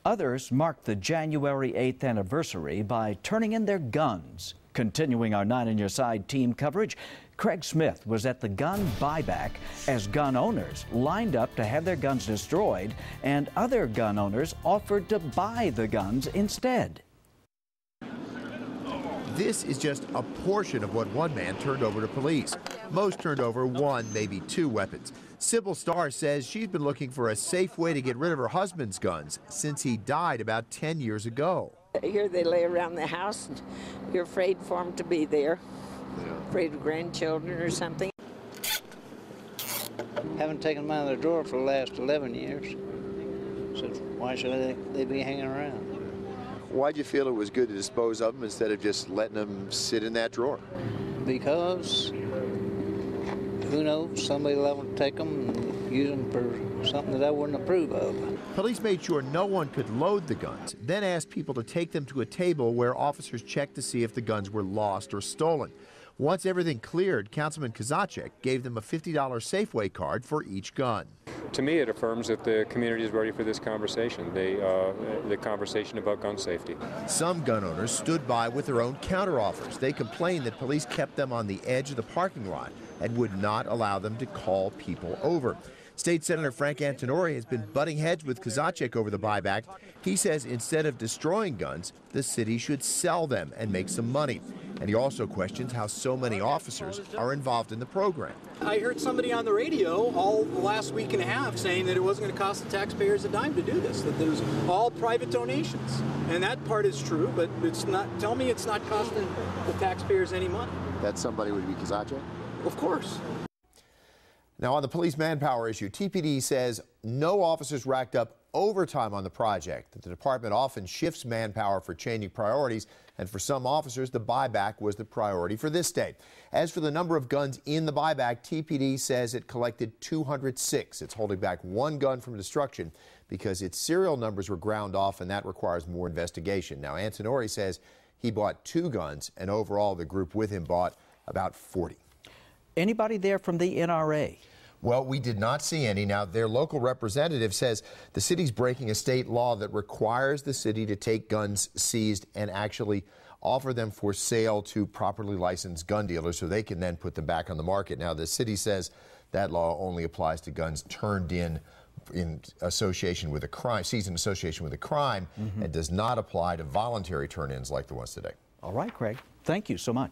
Others marked the January 8th anniversary by turning in their guns. Continuing our 9 on Your Side team coverage, Craig Smith was at the gun buyback as gun owners lined up to have their guns destroyed, and other gun owners offered to buy the guns instead. This is just a portion of what one man turned over to police. Most turned over 1, maybe 2 weapons. Sybil Starr says she's been looking for a safe way to get rid of her husband's guns since he died about 10 years ago. Here they lay around the house, and you're afraid for them to be there. Afraid of grandchildren or something. Haven't taken them out of their drawer for the last 11 years. So why should they be hanging around? Why'd you feel it was good to dispose of them instead of just letting them sit in that drawer? Because, who knows, somebody will have to take them and use them for something that I wouldn't approve of. Police made sure no one could load the guns, then asked people to take them to a table where officers checked to see if the guns were lost or stolen. Once everything cleared, Councilman Kozacek gave them a $50 Safeway card for each gun. To me, it affirms that the community is ready for this conversation, the conversation about gun safety. Some gun owners stood by with their own counteroffers. They complained that police kept them on the edge of the parking lot and would not allow them to call people over. State Senator Frank Antonori has been butting heads with Kozacek over the buyback. He says instead of destroying guns, the city should sell them and make some money. And he also questions how so many officers are involved in the program. I heard somebody on the radio all the last week and a half saying that it wasn't going to cost the taxpayers a dime to do this, that there's all private donations. And that part is true, but it's not. Tell me it's not costing the taxpayers any money. That somebody would be Kozacek? Of course. Now, on the police manpower issue, TPD says no officers racked up overtime on the project. That the department often shifts manpower for changing priorities, and for some officers, the buyback was the priority for this day. As for the number of guns in the buyback, TPD says it collected 206. It's holding back 1 gun from destruction because its serial numbers were ground off, and that requires more investigation. Now, Antonori says he bought 2 guns, and overall the group with him bought about 40. Anybody there from the NRA? Well, we did not see any. Now, their local representative says the city's breaking a state law that requires the city to take guns seized and actually offer them for sale to properly licensed gun dealers so they can then put them back on the market. Now, the city says that law only applies to guns turned in association with a crime, seized in association with a crime, and does not apply to voluntary turn-ins like the ones today. All right, Craig. Thank you so much.